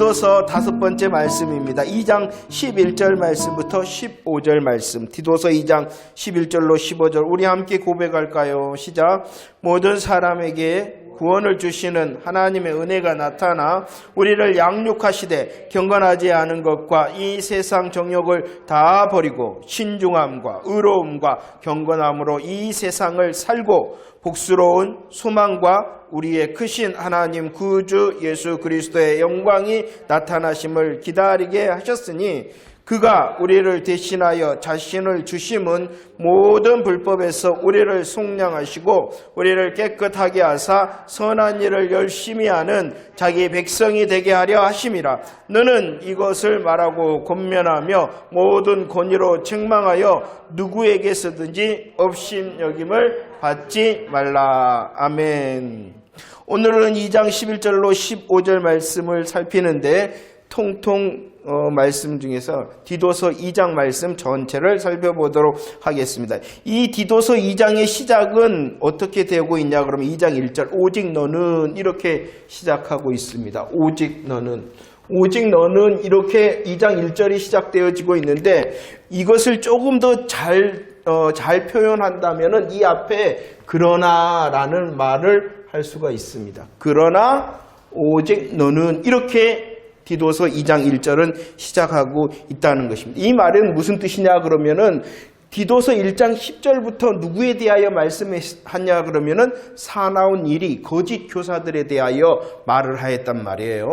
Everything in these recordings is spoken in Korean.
디도서 5번째 말씀입니다. 2장 11절 말씀부터 15절 말씀. 디도서 2장 11절로 15절 우리 함께 고백할까요? 시작. 모든 사람에게 구원을 주시는 하나님의 은혜가 나타나 우리를 양육하시되 경건하지 않은 것과 이 세상 정욕을 다 버리고 신중함과 의로움과 경건함으로 이 세상을 살고 복스러운 소망과 우리의 크신 하나님 구주 예수 그리스도의 영광이 나타나심을 기다리게 하셨으니 그가 우리를 대신하여 자신을 주심은 모든 불법에서 우리를 속량하시고 우리를 깨끗하게 하사 선한 일을 열심히 하는 자기 백성이 되게 하려 하심이라. 너는 이것을 말하고 권면하며 모든 권위로 책망하여 누구에게서든지 업신여김을 받지 말라. 아멘. 오늘은 2장 11절로 15절 말씀을 살피는데 통통 말씀 중에서 디도서 2장 말씀 전체를 살펴보도록 하겠습니다. 이 디도서 2장의 시작은 어떻게 되고 있냐 그러면 2장 1절 오직 너는 이렇게 시작하고 있습니다. 오직 너는 이렇게 2장 1절이 시작되어지고 있는데 이것을 조금 더 잘 표현한다면은 이 앞에 그러나라는 말을 할 수가 있습니다. 그러나 오직 너는 이렇게 디도서 2장 1절은 시작하고 있다는 것입니다. 이 말은 무슨 뜻이냐 그러면은 디도서 1장 10절부터 누구에 대하여 말씀하냐 그러면은 사나운 일이 거짓 교사들에 대하여 말을 하였단 말이에요.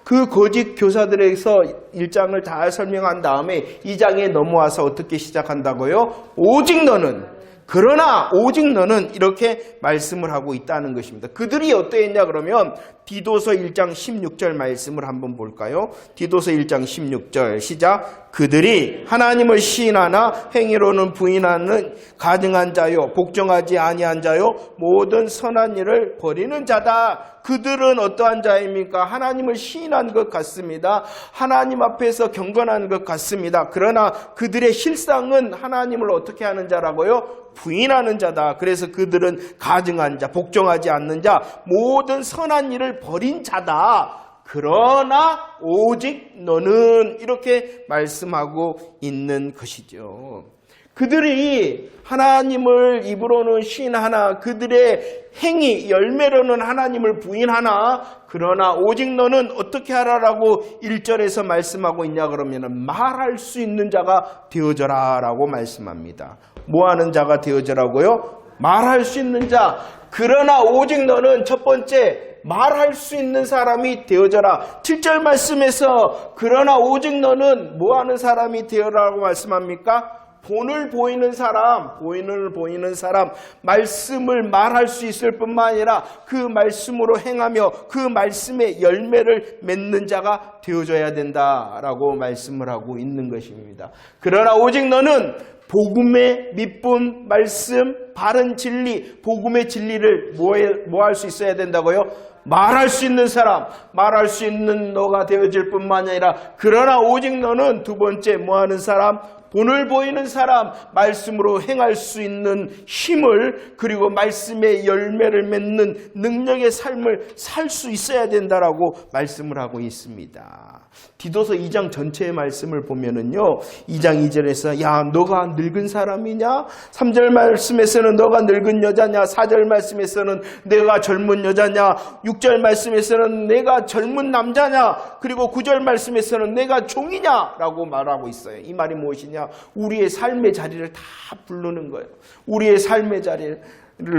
그 거짓 교사들에서 1장을 다 설명한 다음에 2장에 넘어와서 어떻게 시작한다고요? 오직 너는 그러나 오직 너는 이렇게 말씀을 하고 있다는 것입니다. 그들이 어떠했냐 그러면 디도서 1장 16절 말씀을 한번 볼까요? 디도서 1장 16절 시작. 그들이 하나님을 시인하나 행위로는 부인하는 가증한 자요 복종하지 아니한 자요 모든 선한 일을 버리는 자다. 그들은 어떠한 자입니까? 하나님을 시인한 것 같습니다. 하나님 앞에서 경건한 것 같습니다. 그러나 그들의 실상은 하나님을 어떻게 하는 자라고요? 부인하는 자다. 그래서 그들은 가증한 자, 복종하지 않는 자, 모든 선한 일을 버린 자다. 그러나 오직 너는 이렇게 말씀하고 있는 것이죠. 그들이 하나님을 입으로는 시인하나 그들의 행위, 열매로는 하나님을 부인하나 그러나 오직 너는 어떻게 하라라고 1절에서 말씀하고 있냐 그러면 말할 수 있는 자가 되어져라 라고 말씀합니다. 뭐 하는 자가 되어져라고요? 말할 수 있는 자. 그러나 오직 너는 첫 번째 말할 수 있는 사람이 되어져라. 7절 말씀에서 그러나 오직 너는 뭐 하는 사람이 되어라라고 말씀합니까? 본을 보이는 사람, 말씀을 말할 수 있을 뿐만 아니라 그 말씀으로 행하며 그 말씀의 열매를 맺는 자가 되어져야 된다라고 말씀을 하고 있는 것입니다. 그러나 오직 너는 복음의 믿음, 말씀, 바른 진리, 복음의 진리를 뭐 할 수 있어야 된다고요? 말할 수 있는 사람, 말할 수 있는 너가 되어질 뿐만 아니라 그러나 오직 너는 두 번째 뭐 하는 사람? 본을 보이는 사람, 말씀으로 행할 수 있는 힘을 그리고 말씀의 열매를 맺는 능력의 삶을 살 수 있어야 된다라고 말씀을 하고 있습니다. 디도서 2장 전체의 말씀을 보면은요, 2장 2절에서 야 너가 늙은 사람이냐? 3절 말씀에서는 너가 늙은 여자냐? 4절 말씀에서는 내가 젊은 여자냐? 6절 말씀에서는 내가 젊은 남자냐? 그리고 9절 말씀에서는 내가 종이냐? 라고 말하고 있어요. 이 말이 무엇이냐? 우리의 삶의 자리를 다 부르는 거예요. 우리의 삶의 자리를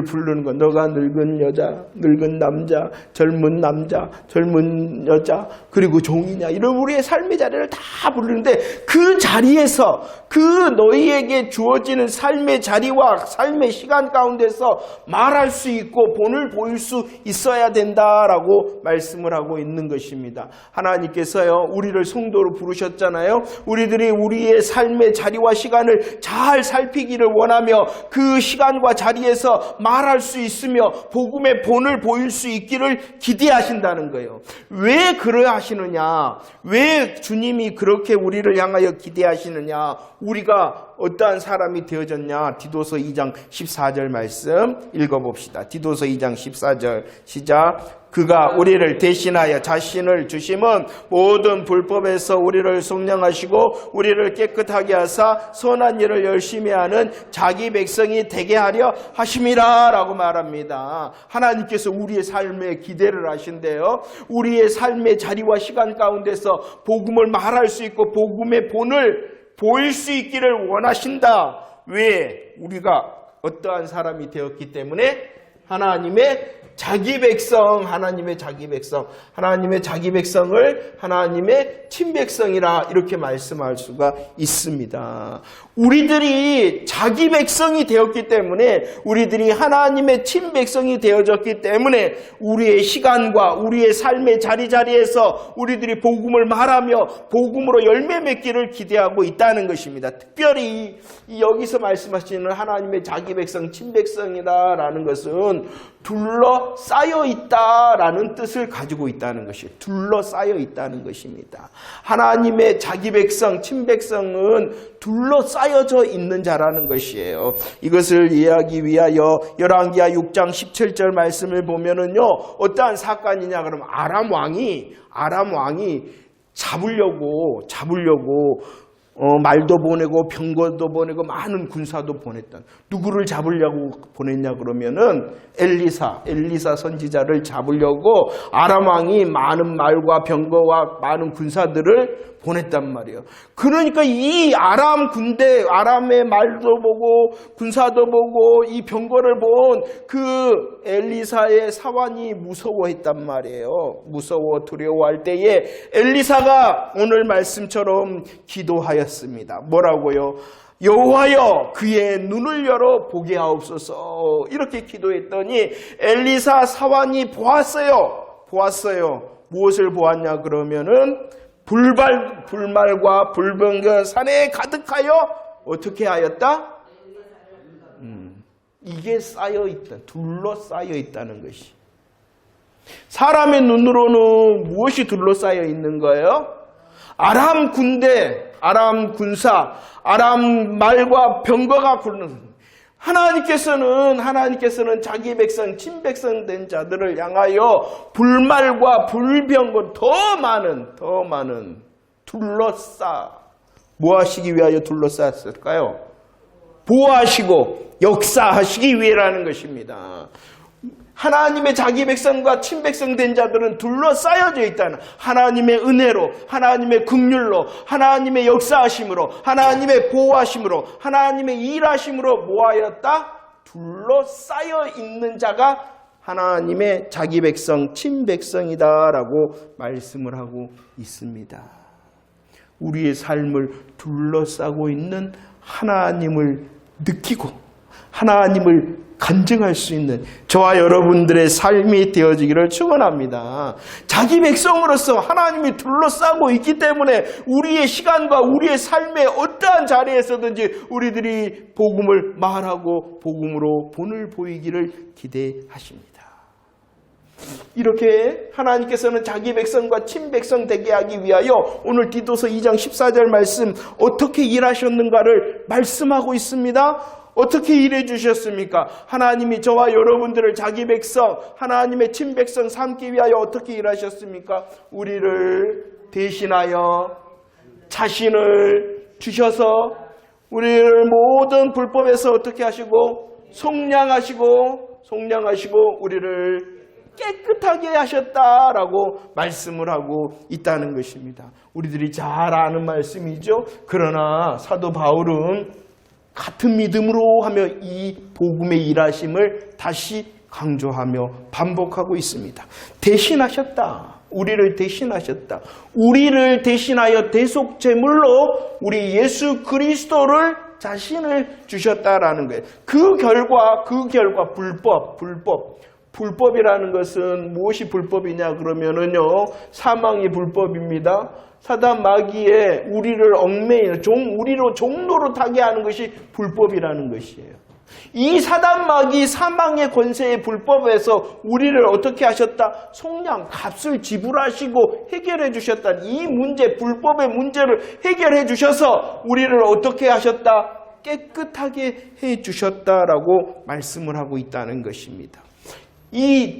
부르는 거. 너가 늙은 여자, 늙은 남자, 젊은 여자, 그리고 종이냐. 이런 우리의 삶의 자리를 다 부르는데 그 자리에서 그 너희에게 주어지는 삶의 자리와 삶의 시간 가운데서 말할 수 있고 본을 보일 수 있어야 된다라고 말씀을 하고 있는 것입니다. 하나님께서요, 우리를 성도로 부르셨잖아요. 우리들이 우리의 삶의 자리와 시간을 잘 살피기를 원하며 그 시간과 자리에서 말할 수 있으며 복음의 본을 보일 수 있기를 기대하신다는 거예요. 왜 그러하시느냐? 왜 주님이 그렇게 우리를 향하여 기대하시느냐? 우리가 어떠한 사람이 되어졌냐? 디도서 2장 14절 말씀 읽어봅시다. 디도서 2장 14절 시작. 그가 우리를 대신하여 자신을 주심은 모든 불법에서 우리를 속량하시고 우리를 깨끗하게 하사 선한 일을 열심히 하는 자기 백성이 되게 하려 하심이라 라고 말합니다. 하나님께서 우리의 삶에 기대를 하신대요. 우리의 삶의 자리와 시간 가운데서 복음을 말할 수 있고 복음의 본을 보일 수 있기를 원하신다. 왜? 우리가 어떠한 사람이 되었기 때문에 하나님의 자기 백성, 하나님의 자기 백성, 하나님의 자기 백성을 하나님의 친백성이라 이렇게 말씀할 수가 있습니다. 우리들이 자기 백성이 되었기 때문에, 우리들이 하나님의 친백성이 되어졌기 때문에 우리의 시간과 우리의 삶의 자리자리에서 우리들이 복음을 말하며 복음으로 열매 맺기를 기대하고 있다는 것입니다. 특별히 여기서 말씀하시는 하나님의 자기 백성, 친백성이라는 것은 둘러싸여 있다라는 뜻을 가지고 있다는 것이에요. 둘러싸여 있다는 것입니다. 하나님의 자기 백성, 친백성은 둘러싸여져 있는 자라는 것이에요. 이것을 이해하기 위하여 열왕기하 6장 17절 말씀을 보면은요, 어떠한 사건이냐 그러면 아람 왕이 잡으려고 말도 보내고 병거도 보내고 많은 군사도 보냈던, 누구를 잡으려고 보냈냐 그러면은 엘리사 선지자를 잡으려고 아람 왕이 많은 말과 병거와 많은 군사들을 보냈단 말이에요. 그러니까 이 아람 군대, 아람의 말도 보고 군사도 보고 이 병거를 본 그 엘리사의 사환이 무서워했단 말이에요. 무서워 두려워할 때에 엘리사가 오늘 말씀처럼 기도하였습니다. 뭐라고요? 여호와여, 그의 눈을 열어 보게 하옵소서. 이렇게 기도했더니 엘리사 사환이 보았어요. 무엇을 보았냐 그러면은 불말과 불병거 산에 가득하여 어떻게 하였다? 이게 쌓여있다. 둘러싸여 있다는 것이. 사람의 눈으로는 무엇이 둘러싸여 있는 거예요? 아람 군대, 아람 군사, 아람 말과 병거가 굴는. 하나님께서는 자기 백성, 친백성 된 자들을 향하여 불말과 불병거 더 많은 뭐 하시기 위하여 둘러쌌을까요? 보호하시고 역사하시기 위해라는 것입니다. 하나님의 자기 백성과 친백성 된 자들은 둘러싸여져 있다는, 하나님의 은혜로, 하나님의 긍휼로, 하나님의 역사하심으로, 하나님의 보호하심으로, 하나님의 일하심으로 모아였다? 둘러싸여 있는 자가 하나님의 자기 백성, 친백성이다라고 말씀을 하고 있습니다. 우리의 삶을 둘러싸고 있는 하나님을 느끼고 하나님을 간증할 수 있는 저와 여러분들의 삶이 되어지기를 축원합니다. 자기 백성으로서 하나님이 둘러싸고 있기 때문에 우리의 시간과 우리의 삶의 어떠한 자리에서든지 우리들이 복음을 말하고 복음으로 본을 보이기를 기대하십니다. 이렇게 하나님께서는 자기 백성과 친백성 되게 하기 위하여 오늘 디도서 2장 14절 말씀 어떻게 일하셨는가를 말씀하고 있습니다. 어떻게 일해 주셨습니까? 하나님이 저와 여러분들을 자기 백성, 하나님의 친백성 삼기 위하여 어떻게 일하셨습니까? 우리를 대신하여 자신을 주셔서 우리를 모든 불법에서 어떻게 하시고 속량하시고 우리를 깨끗하게 하셨다라고 말씀을 하고 있다는 것입니다. 우리들이 잘 아는 말씀이죠. 그러나 사도 바울은 같은 믿음으로 하며 이 복음의 일하심을 다시 강조하며 반복하고 있습니다. 대신하셨다. 우리를 대신하셨다. 우리를 대신하여 대속제물로 우리 예수 그리스도를 자신을 주셨다라는 거예요. 그 결과 불법이라는 것은 무엇이 불법이냐 그러면은요, 사망이 불법입니다. 사단 마귀에 우리를 우리로 종로로 타게 하는 것이 불법이라는 것이에요. 이 사단 마귀 사망의 권세의 불법에서 우리를 어떻게 하셨다? 속량, 값을 지불하시고 해결해 주셨다. 이 문제, 불법의 문제를 해결해 주셔서 우리를 어떻게 하셨다? 깨끗하게 해 주셨다라고 말씀을 하고 있다는 것입니다. 이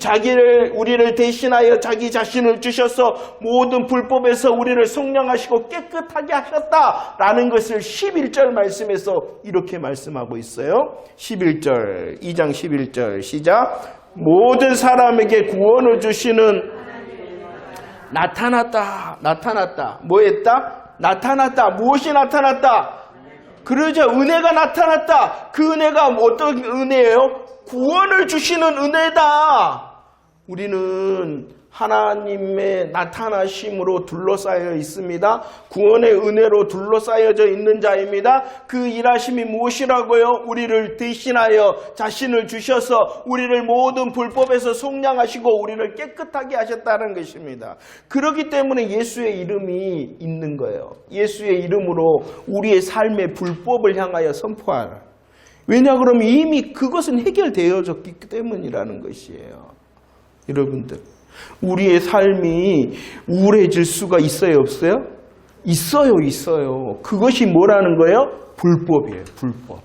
우리를 대신하여 자기 자신을 주셔서 모든 불법에서 우리를 속량하시고 깨끗하게 하셨다라는 것을 11절 말씀에서 이렇게 말씀하고 있어요. 11절, 2장 11절 시작. 모든 사람에게 구원을 주시는 나타났다. 뭐 했다? 나타났다. 무엇이 나타났다? 그러죠. 은혜가 나타났다. 그 은혜가 어떤 은혜예요? 구원을 주시는 은혜다. 우리는 하나님의 나타나심으로 둘러싸여 있습니다. 구원의 은혜로 둘러싸여져 있는 자입니다. 그 일하심이 무엇이라고요? 우리를 대신하여 자신을 주셔서 우리를 모든 불법에서 속량하시고 우리를 깨끗하게 하셨다는 것입니다. 그렇기 때문에 예수의 이름이 있는 거예요. 예수의 이름으로 우리의 삶의 불법을 향하여 선포하라. 왜냐 그러면 이미 그것은 해결되어졌기 때문이라는 것이에요. 여러분들, 우리의 삶이 우울해질 수가 있어요, 없어요? 있어요. 그것이 뭐라는 거예요? 불법이에요, 불법.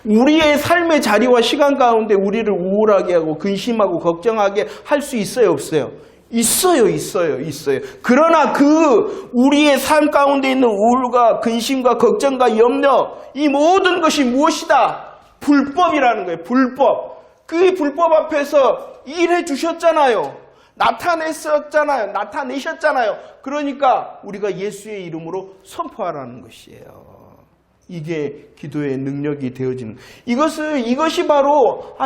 우리의 삶의 자리와 시간 가운데 우리를 우울하게 하고 근심하고 걱정하게 할 수 있어요, 없어요? 있어요. 그러나 우리의 삶 가운데 있는 우울과 근심과 걱정과 염려, 이 모든 것이 무엇이다? 불법이라는 거예요, 불법. 그 불법 앞에서 일해 주셨잖아요. 나타내셨잖아요. 그러니까 우리가 예수의 이름으로 선포하라는 것이에요. 이게 기도의 능력이 되어지는. 이것이 바로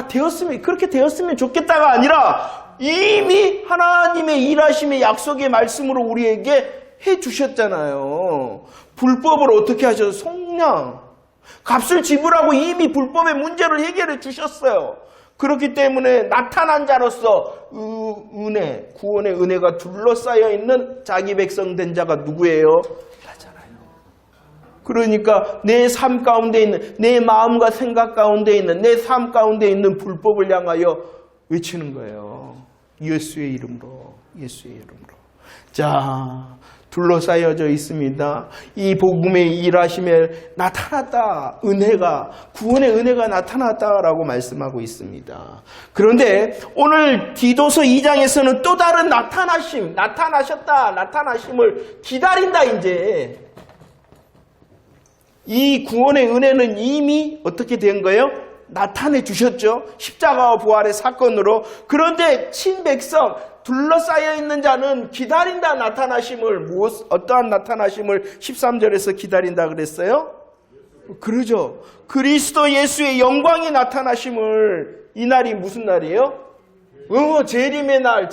그렇게 되었으면 좋겠다가 아니라 이미 하나님의 일하심의 약속의 말씀으로 우리에게 해주셨잖아요. 불법을 어떻게 하셔서 속량, 값을 지불하고 이미 불법의 문제를 해결해 주셨어요. 그렇기 때문에 나타난 자로서 은혜, 구원의 은혜가 둘러싸여 있는 자기 백성 된 자가 누구예요? 나잖아요. 그러니까 내 삶 가운데 있는, 내 마음과 생각 가운데 있는, 내 삶 가운데 있는 불법을 향하여 외치는 거예요. 예수의 이름으로. 자, 둘러싸여져 있습니다. 이 복음의 일하심에 나타났다. 구원의 은혜가 나타났다라고 말씀하고 있습니다. 그런데 오늘 디도서 2장에서는 또 다른 나타나심을 기다린다, 이제. 이 구원의 은혜는 이미 어떻게 된 거예요? 나타내 주셨죠. 십자가와 부활의 사건으로. 그런데 친백성, 둘러싸여 있는 자는 기다린다, 나타나심을. 어떠한 나타나심을 13절에서 기다린다 그랬어요? 그러죠. 그리스도 예수의 영광이 나타나심을. 이 날이 무슨 날이에요? 재림의 날,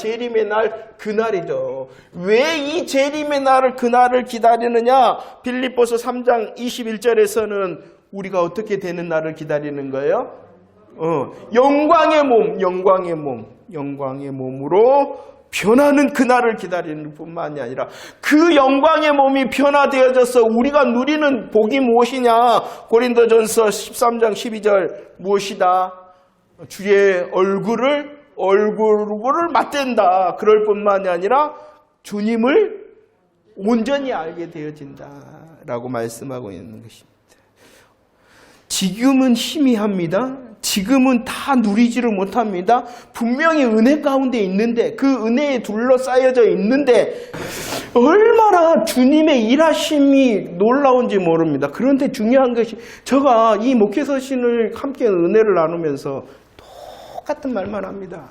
그날이죠. 왜 이 재림의 날을, 그날을 기다리느냐? 빌립보서 3장 21절에서는 우리가 어떻게 되는 날을 기다리는 거예요? 영광의 몸으로 변하는 그날을 기다리는 뿐만이 아니라 그 영광의 몸이 변화되어져서 우리가 누리는 복이 무엇이냐? 고린도전서 13장 12절 무엇이다? 주의 얼굴을 맞댄다. 그럴 뿐만이 아니라 주님을 온전히 알게 되어진다라고 말씀하고 있는 것입니다. 지금은 희미합니다. 지금은 다 누리지를 못합니다. 분명히 은혜 가운데 있는데, 그 은혜에 둘러싸여져 있는데 얼마나 주님의 일하심이 놀라운지 모릅니다. 그런데 중요한 것이, 제가 이 목회서신을 함께 은혜를 나누면서 똑같은 말만 합니다.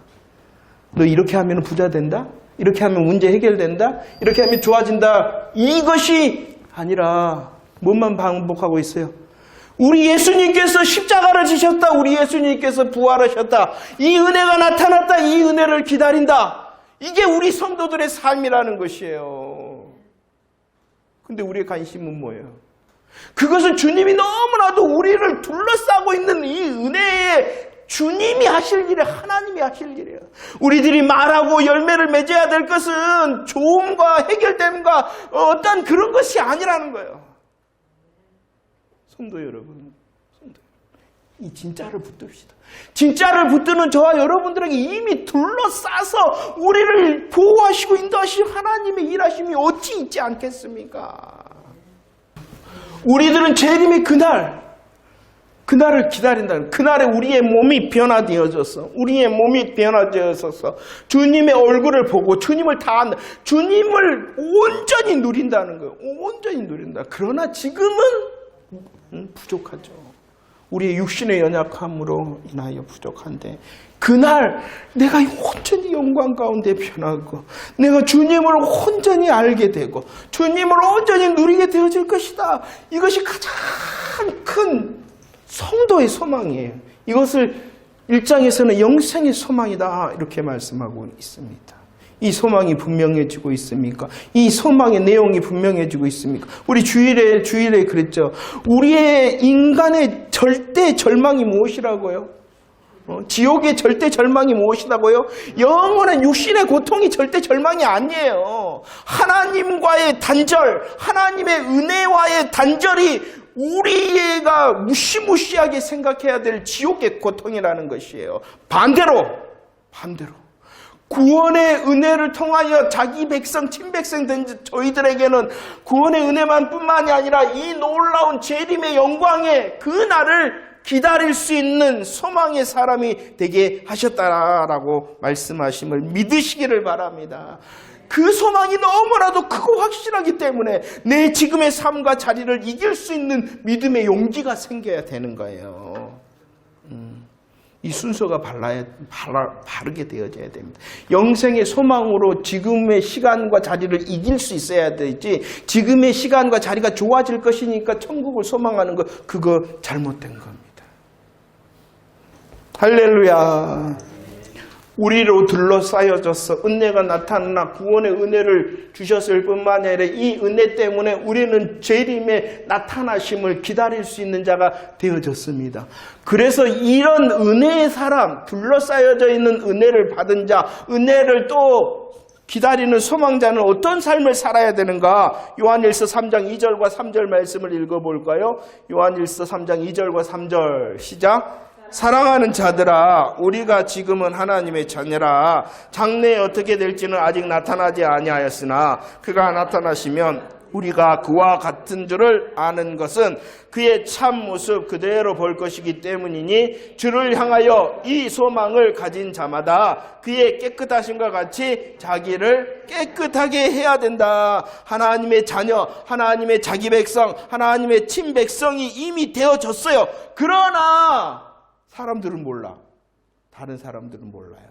너 이렇게 하면 부자 된다? 이렇게 하면 문제 해결된다? 이렇게 하면 좋아진다? 이것이 아니라 뭐만 반복하고 있어요? 우리 예수님께서 십자가를 지셨다. 우리 예수님께서 부활하셨다. 이 은혜가 나타났다. 이 은혜를 기다린다. 이게 우리 성도들의 삶이라는 것이에요. 근데 우리의 관심은 뭐예요? 그것은 주님이 너무나도 우리를 둘러싸고 있는 이 은혜에 주님이 하실 일이, 하나님이 하실 일이에요. 우리들이 말하고 열매를 맺어야 될 것은 좋음과 해결됨과 어떤 그런 것이 아니라는 거예요. 성도 여러분, 이 진짜를 붙듭시다. 진짜를 붙드는 저와 여러분들에게 이미 둘러싸서 우리를 보호하시고 인도하신 하나님의 일하심이 어찌 있지 않겠습니까? 우리들은 재림의 그날, 그날을 기다린다는, 그날에 우리의 몸이 변화되어져서, 우리의 몸이 변화되어서 주님의 얼굴을 보고 주님을 다 안다. 주님을 온전히 누린다는 거예요. 온전히 누린다. 그러나 지금은 부족하죠. 우리의 육신의 연약함으로 인하여 부족한데, 그날 내가 온전히 영광 가운데 변하고 내가 주님을 온전히 알게 되고 주님을 온전히 누리게 되어질 것이다. 이것이 가장 큰 성도의 소망이에요. 이것을 1장에서는 영생의 소망이다 이렇게 말씀하고 있습니다. 이 소망이 분명해지고 있습니까? 이 소망의 내용이 분명해지고 있습니까? 우리 주일에 그랬죠. 우리의 인간의 절대 절망이 무엇이라고요? 지옥의 절대 절망이 무엇이라고요? 영원한 육신의 고통이 절대 절망이 아니에요. 하나님과의 단절, 하나님의 은혜와의 단절이 우리가 무시무시하게 생각해야 될 지옥의 고통이라는 것이에요. 반대로 구원의 은혜를 통하여 자기 백성, 친백성 된 저희들에게는 구원의 은혜만 뿐만이 아니라 이 놀라운 재림의 영광의 그 날을 기다릴 수 있는 소망의 사람이 되게 하셨다라고 말씀하심을 믿으시기를 바랍니다. 그 소망이 너무나도 크고 확실하기 때문에 내 지금의 삶과 자리를 이길 수 있는 믿음의 용기가 생겨야 되는 거예요. 이 순서가 바르게 되어져야 됩니다. 영생의 소망으로 지금의 시간과 자리를 이길 수 있어야 되지, 지금의 시간과 자리가 좋아질 것이니까 천국을 소망하는 거, 그거 잘못된 겁니다. 할렐루야. 우리로 둘러싸여져서 은혜가 나타나 구원의 은혜를 주셨을 뿐만 아니라 이 은혜 때문에 우리는 재림의 나타나심을 기다릴 수 있는 자가 되어졌습니다. 그래서 이런 은혜의 사람, 둘러싸여져 있는 은혜를 받은 자, 은혜를 또 기다리는 소망자는 어떤 삶을 살아야 되는가? 요한일서 3장 2절과 3절 말씀을 읽어볼까요? 요한일서 3장 2절과 3절 시작. 사랑하는 자들아, 우리가 지금은 하나님의 자녀라. 장래에 어떻게 될지는 아직 나타나지 아니하였으나 그가 나타나시면 우리가 그와 같은 줄을 아는 것은 그의 참 모습 그대로 볼 것이기 때문이니 주를 향하여 이 소망을 가진 자마다 그의 깨끗하심과 같이 자기를 깨끗하게 해야 된다. 하나님의 자녀, 하나님의 자기 백성, 하나님의 친백성이 이미 되어졌어요. 그러나 사람들은 몰라. 다른 사람들은 몰라요.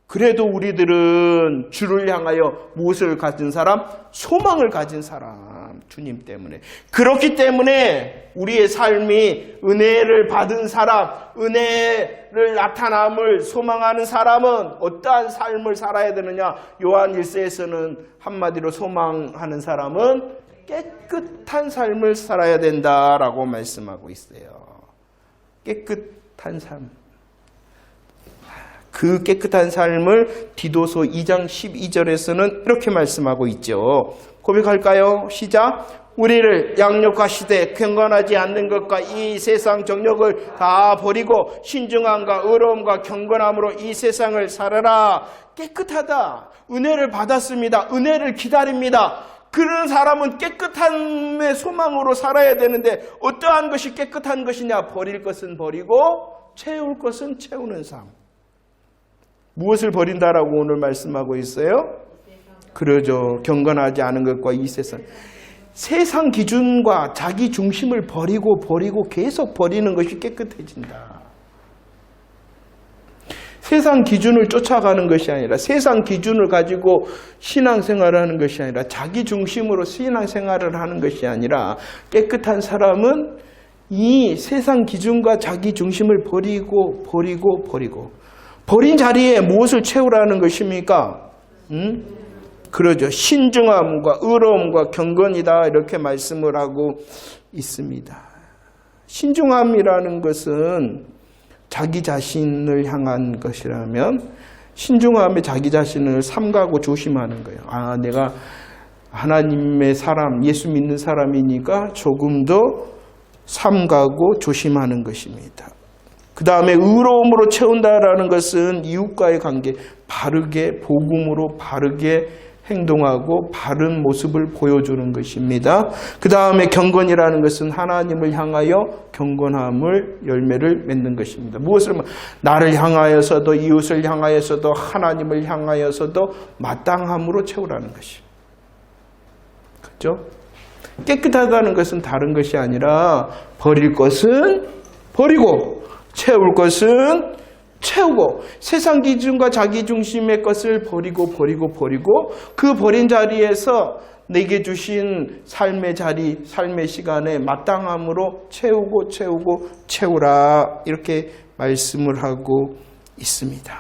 그래도 우리들은 주를 향하여 무엇을 가진 사람? 소망을 가진 사람. 주님 때문에. 그렇기 때문에 우리의 삶이 은혜를 받은 사람, 은혜를 나타남을 소망하는 사람은 어떠한 삶을 살아야 되느냐? 요한 1서에서는 한마디로 소망하는 사람은 깨끗한 삶을 살아야 된다라고 말씀하고 있어요. 깨끗한 삶. 그 깨끗한 삶을 디도서 2장 12절에서는 이렇게 말씀하고 있죠. 고백할까요? 시작. 우리를 양육하시되 경건하지 않는 것과 이 세상 정욕을 다 버리고 신중함과 의로움과 경건함으로 이 세상을 살아라. 깨끗하다. 은혜를 받았습니다. 은혜를 기다립니다. 그런 사람은 깨끗함의 소망으로 살아야 되는데 어떠한 것이 깨끗한 것이냐? 버릴 것은 버리고 채울 것은 채우는 삶. 무엇을 버린다라고 오늘 말씀하고 있어요? 그러죠. 경건하지 않은 것과 이 세상 기준과 자기 중심을 버리고 계속 버리는 것이 깨끗해진다. 세상 기준을 쫓아가는 것이 아니라 세상 기준을 가지고 신앙생활을 하는 것이 아니라 자기 중심으로 신앙생활을 하는 것이 아니라 깨끗한 사람은 이 세상 기준과 자기 중심을 버리고 버린 자리에 무엇을 채우라는 것입니까? 그러죠. 신중함과 의로움과 경건이다 이렇게 말씀을 하고 있습니다. 신중함이라는 것은 자기 자신을 향한 것이라면 신중함에 자기 자신을 삼가고 조심하는 거예요. 아, 내가 하나님의 사람, 예수 믿는 사람이니까 조금 더 삼가고 조심하는 것입니다. 그 다음에 의로움으로 채운다라는 것은 이웃과의 관계, 바르게 복음으로 바르게 행동하고 바른 모습을 보여주는 것입니다. 그 다음에 경건이라는 것은 하나님을 향하여 경건함을 열매를 맺는 것입니다. 무엇을 나를 향하여서도 이웃을 향하여서도 하나님을 향하여서도 마땅함으로 채우라는 것입니다. 그렇죠? 깨끗하다는 것은 다른 것이 아니라 버릴 것은 버리고 채울 것은 채우고 세상 기준과 자기 중심의 것을 버리고 그 버린 자리에서 내게 주신 삶의 자리, 삶의 시간에 마땅함으로 채우고 채우라 이렇게 말씀을 하고 있습니다.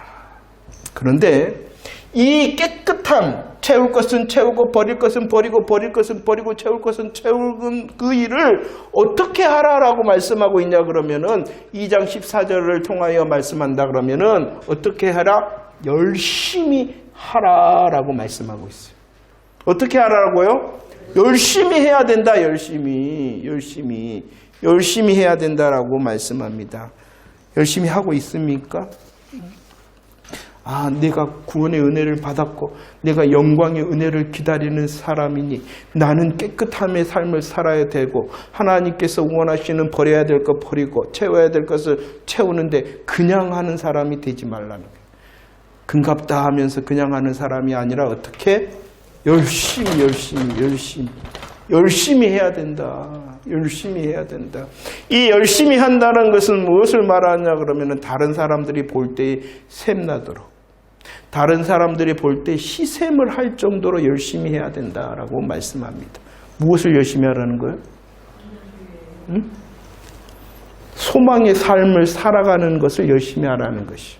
그런데 이 깨끗함, 채울 것은 채우고 버릴 것은 버리고 버릴 것은 버리고 채울 것은 채우는 그 일을 어떻게 하라라고 말씀하고 있냐 그러면은 2장 14절을 통하여 말씀한다 그러면은 어떻게 하라? 열심히 하라라고 말씀하고 있어요. 어떻게 하라고요? 열심히 해야 된다. 열심히 해야 된다라고 말씀합니다. 열심히 하고 있습니까? 내가 구원의 은혜를 받았고 내가 영광의 은혜를 기다리는 사람이니 나는 깨끗함의 삶을 살아야 되고 하나님께서 원하시는 버려야 될 것 버리고 채워야 될 것을 채우는데 그냥 하는 사람이 되지 말라는 거예요. 금갑다 하면서 그냥 하는 사람이 아니라 어떻게? 열심히 해야 된다. 열심히 해야 된다. 이 열심히 한다는 것은 무엇을 말하냐 그러면은 다른 사람들이 볼 때 샘나도록 다른 사람들이 볼 때 시샘을 할 정도로 열심히 해야 된다라고 말씀합니다. 무엇을 열심히 하라는 거예요? 응? 소망의 삶을 살아가는 것을 열심히 하라는 것이.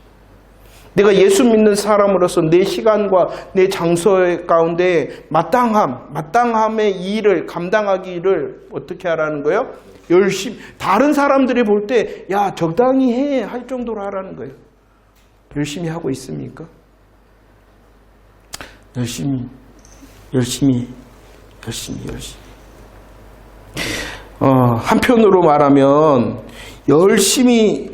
내가 예수 믿는 사람으로서 내 시간과 내 장소 가운데 마땅함의 일을 감당하기를 어떻게 하라는 거예요? 열심히. 다른 사람들이 볼 때 야 적당히 해 할 정도로 하라는 거예요. 열심히 하고 있습니까? 열심히. 한편으로 말하면 열심히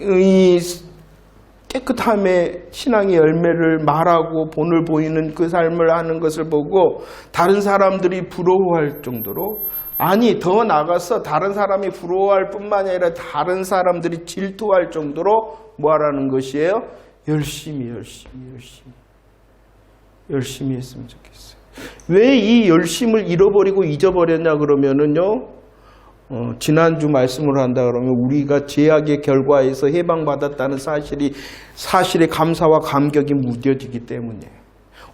깨끗함의 신앙의 열매를 말하고 본을 보이는 그 삶을 하는 것을 보고 다른 사람들이 부러워할 정도로 더 나아가서 다른 사람이 부러워할 뿐만 아니라 다른 사람들이 질투할 정도로 뭐 하라는 것이에요? 열심히 했으면 좋겠어요. 왜 이 열심을 잃어버리고 잊어버렸냐 그러면은요, 지난주 말씀을 한다 그러면 우리가 죄악의 결과에서 해방받았다는 사실에 감사와 감격이 무뎌지기 때문이에요.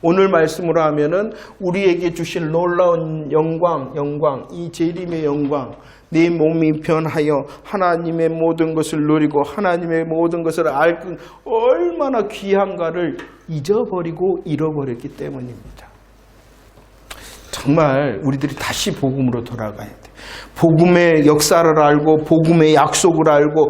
오늘 말씀으로 하면은 우리에게 주신 놀라운 영광, 이 재림의 영광, 내 몸이 변하여 하나님의 모든 것을 누리고 하나님의 모든 것을 알고 얼마나 귀한가를 잊어버리고 잃어버렸기 때문입니다. 정말 우리들이 다시 복음으로 돌아가야 돼. 복음의 역사를 알고 복음의 약속을 알고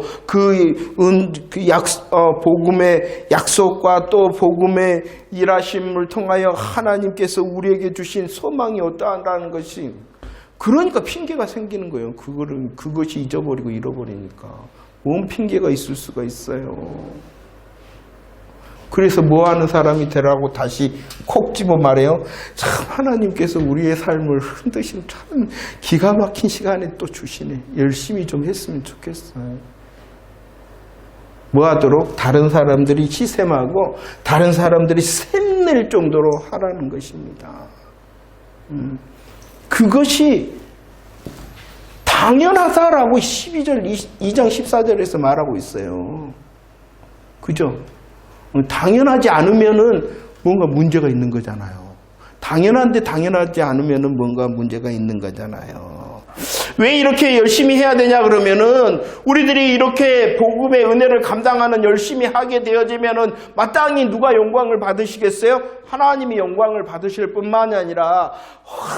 복음의 약속과 또 복음의 일하심을 통하여 하나님께서 우리에게 주신 소망이 어떠하다는 것이, 그러니까 핑계가 생기는 거예요. 그것이 잊어버리고 잃어버리니까 뭔 핑계가 있을 수가 있어요. 그래서 뭐하는 사람이 되라고 다시 콕 집어 말해요. 참 하나님께서 우리의 삶을 흔드시는 참 기가 막힌 시간에 또 주시네. 열심히 좀 했으면 좋겠어요. 뭐하도록? 다른 사람들이 시샘하고 다른 사람들이 샘낼 정도로 하라는 것입니다. 그것이 당연하다라고 2장 14절에서 말하고 있어요. 그죠? 당연하지 않으면은 뭔가 문제가 있는 거잖아요. 당연한데 당연하지 않으면은 뭔가 문제가 있는 거잖아요. 왜 이렇게 열심히 해야 되냐 그러면은 우리들이 이렇게 복음의 은혜를 감당하는 열심히 하게 되어지면은 마땅히 누가 영광을 받으시겠어요? 하나님이 영광을 받으실 뿐만이 아니라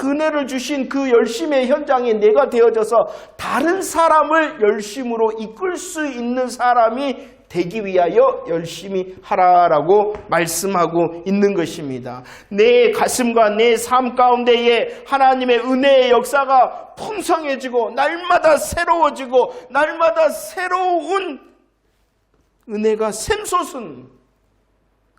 은혜를 주신 그 열심의 현장에 내가 되어져서 다른 사람을 열심으로 이끌 수 있는 사람이 되기 위하여 열심히 하라라고 말씀하고 있는 것입니다. 내 가슴과 내 삶 가운데에 하나님의 은혜의 역사가 풍성해지고 날마다 새로워지고 날마다 새로운 은혜가 샘솟은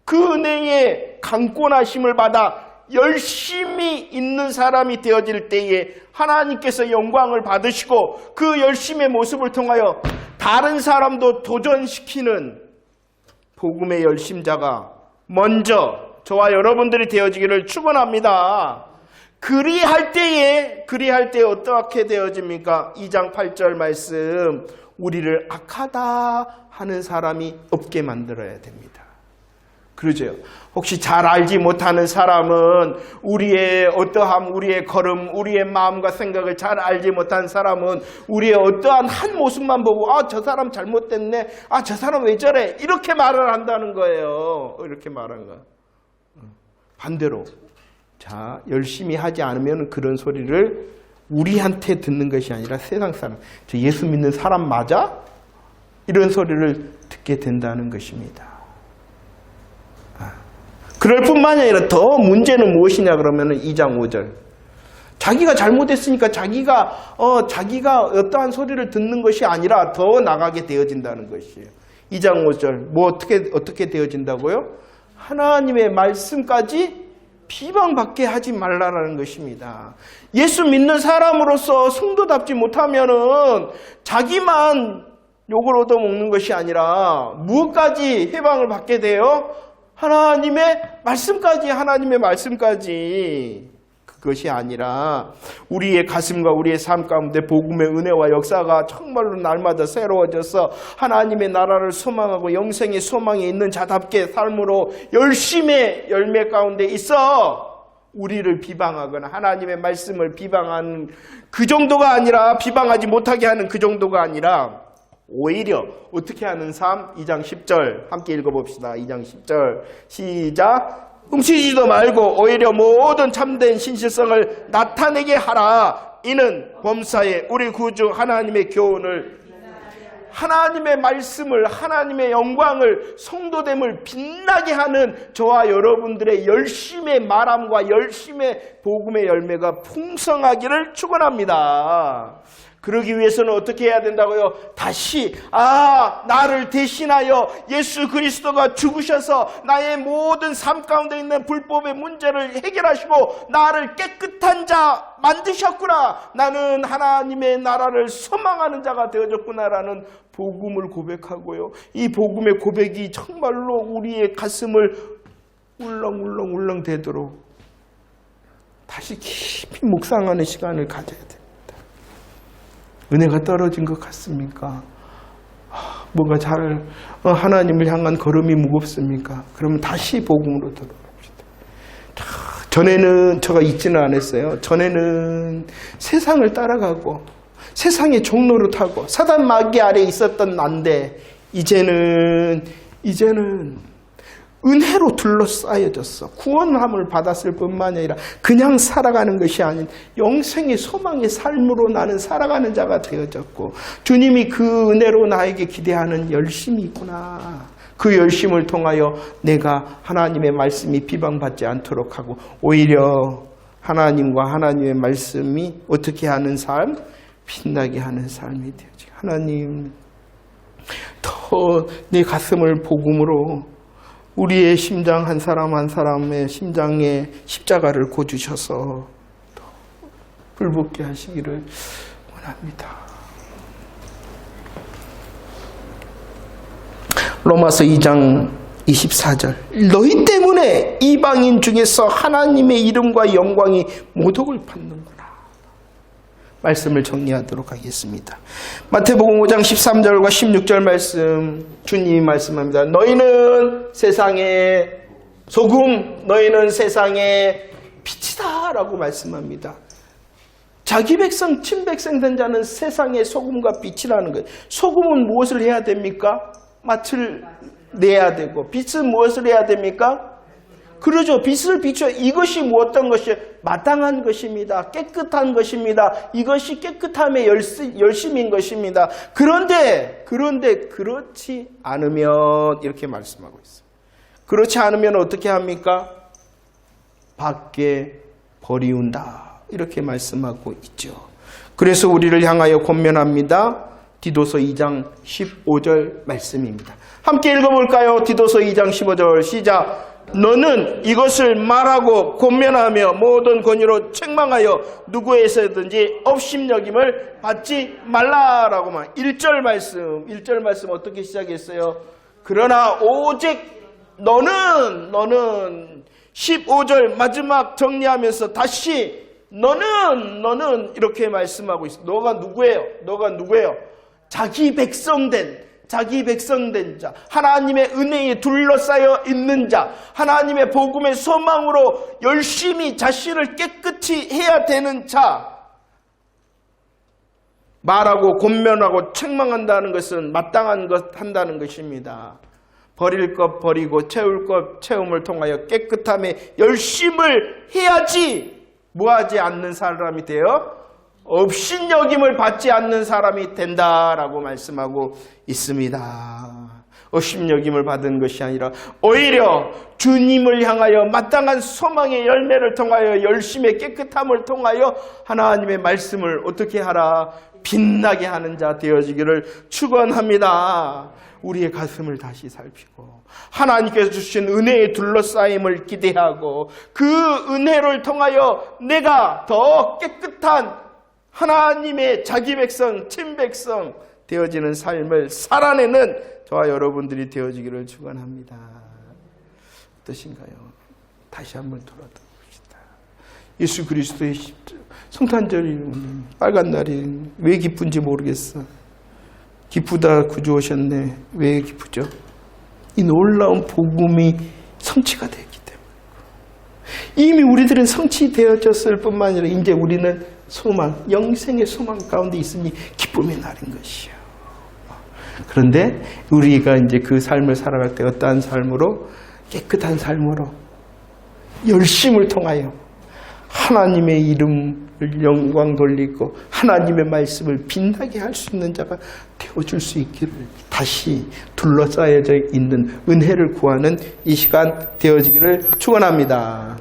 그 은혜의 강권하심을 받아 열심히 있는 사람이 되어질 때에 하나님께서 영광을 받으시고 그 열심의 모습을 통하여 다른 사람도 도전시키는 복음의 열심자가 먼저 저와 여러분들이 되어지기를 축원합니다. 그리할 때에 어떻게 되어집니까? 2장 8절 말씀, 우리를 악하다 하는 사람이 없게 만들어야 됩니다. 그러죠. 혹시 잘 알지 못하는 사람은 우리의 어떠함, 우리의 걸음, 우리의 마음과 생각을 잘 알지 못한 사람은 우리의 어떠한 한 모습만 보고 저 사람 잘못됐네, 저 사람 왜 저래, 이렇게 말을 한다는 거예요. 이렇게 말한 거. 반대로 자, 열심히 하지 않으면 그런 소리를 우리한테 듣는 것이 아니라 세상 사람, 저 예수 믿는 사람 맞아? 이런 소리를 듣게 된다는 것입니다. 그럴 뿐만이 아니라 더 문제는 무엇이냐 그러면 2장 5절. 자기가 잘못했으니까 자기가 어떠한 소리를 듣는 것이 아니라 더 나가게 되어진다는 것이에요. 2장 5절. 뭐 어떻게 되어진다고요? 하나님의 말씀까지 비방받게 하지 말라라는 것입니다. 예수 믿는 사람으로서 성도답지 못하면은 자기만 욕을 얻어먹는 것이 아니라 무엇까지 해방을 받게 돼요? 하나님의 말씀까지. 그것이 아니라 우리의 가슴과 우리의 삶 가운데 복음의 은혜와 역사가 정말로 날마다 새로워져서 하나님의 나라를 소망하고 영생의 소망이 있는 자답게 삶으로 열심의 열매 가운데 있어 우리를 비방하거나 하나님의 말씀을 비방하는 그 정도가 아니라, 비방하지 못하게 하는 그 정도가 아니라 오히려 어떻게 하는 삶? 2장 10절 함께 읽어봅시다. 2장 10절 시작. 훔치지도 말고 오히려 모든 참된 신실성을 나타내게 하라. 이는 범사에 우리 구주 하나님의 교훈을, 하나님의 말씀을, 하나님의 영광을, 성도됨을 빛나게 하는 저와 여러분들의 열심의 말함과 열심의 복음의 열매가 풍성하기를 축원합니다. 그러기 위해서는 어떻게 해야 된다고요? 다시 나를 대신하여 예수 그리스도가 죽으셔서 나의 모든 삶 가운데 있는 불법의 문제를 해결하시고 나를 깨끗한 자 만드셨구나. 나는 하나님의 나라를 소망하는 자가 되어졌구나라는 복음을 고백하고요. 이 복음의 고백이 정말로 우리의 가슴을 울렁울렁 되도록 다시 깊이 묵상하는 시간을 가져야 됩니다. 은혜가 떨어진 것 같습니까? 뭔가 하나님을 향한 걸음이 무겁습니까? 그러면 다시 복음으로 돌아갑시다. 전에는 제가 잊지는 않았어요. 전에는 세상을 따라가고 세상의 종로를 타고 사단 마귀 아래 있었던 난데 이제는 은혜로 둘러싸여졌어. 구원함을 받았을 뿐만 아니라 그냥 살아가는 것이 아닌 영생의 소망의 삶으로 나는 살아가는 자가 되어졌고, 주님이 그 은혜로 나에게 기대하는 열심이 있구나. 그 열심을 통하여 내가 하나님의 말씀이 비방받지 않도록 하고 오히려 하나님과 하나님의 말씀이 어떻게 하는 삶? 빛나게 하는 삶이 되어지고, 하나님 더 내 가슴을 복음으로 우리의 심장 한 사람 한 사람의 심장에 십자가를 고주셔서 불붙게 하시기를 원합니다. 로마서 2장 24절. 너희 때문에 이방인 중에서 하나님의 이름과 영광이 모독을 받는구나. 말씀을 정리하도록 하겠습니다. 마태복음 5장 13절과 16절 말씀, 주님이 말씀합니다. 너희는 세상의 소금, 너희는 세상의 빛이다 라고 말씀합니다. 자기 백성, 친백성 된 자는 세상의 소금과 빛이라는 거예요. 소금은 무엇을 해야 됩니까? 맛을 내야 되고, 빛은 무엇을 해야 됩니까? 그러죠. 빛을 비춰. 이것이 어떤 것이에요? 마땅한 것입니다. 깨끗한 것입니다. 이것이 깨끗함의 열심인 것입니다. 그런데 그렇지 않으면, 이렇게 말씀하고 있어요. 그렇지 않으면 어떻게 합니까? 밖에 버리운다. 이렇게 말씀하고 있죠. 그래서 우리를 향하여 권면합니다. 디도서 2장 15절 말씀입니다. 함께 읽어볼까요? 디도서 2장 15절 시작. 너는 이것을 말하고 권면하며 모든 권위로 책망하여 누구에서든지 업심여김을 받지 말라라고 말. 1절 말씀 어떻게 시작했어요? 그러나 오직 너는 15절 마지막 정리하면서 다시 너는 이렇게 말씀하고 있어. 너가 누구예요? 자기 백성된 자, 하나님의 은혜에 둘러싸여 있는 자, 하나님의 복음의 소망으로 열심히 자신을 깨끗이 해야 되는 자, 말하고 권면하고 책망한다는 것은 마땅한 것 한다는 것입니다. 버릴 것 버리고 채울 것 채움을 통하여 깨끗함에 열심을 해야지 뭐하지 않는 사람이 되어 업신여김을 받지 않는 사람이 된다라고 말씀하고 있습니다. 업신여김을 받은 것이 아니라 오히려 주님을 향하여 마땅한 소망의 열매를 통하여 열심히 깨끗함을 통하여 하나님의 말씀을 어떻게 하라? 빛나게 하는 자 되어지기를 축원합니다. 우리의 가슴을 다시 살피고 하나님께서 주신 은혜의 둘러싸임을 기대하고 그 은혜를 통하여 내가 더 깨끗한 하나님의 자기 백성, 친백성 되어지는 삶을 살아내는 저와 여러분들이 되어지기를 축원합니다. 어떠신가요? 다시 한번 돌아봅시다. 예수 그리스도의 성탄절이 빨간 날이 왜 기쁜지 모르겠어. 기쁘다 구주 오셨네. 왜 기쁘죠? 이 놀라운 복음이 성취가 되기 때문에. 이미 우리들은 성취되어졌을 뿐만 아니라 이제 우리는 소망, 영생의 소망 가운데 있으니 기쁨의 날인 것이요. 그런데 우리가 이제 그 삶을 살아갈 때 어떠한 삶으로? 깨끗한 삶으로 열심을 통하여 하나님의 이름을 영광 돌리고 하나님의 말씀을 빛나게 할 수 있는 자가 되어줄 수 있기를 다시 둘러싸여져 있는 은혜를 구하는 이 시간 되어지기를 축원합니다.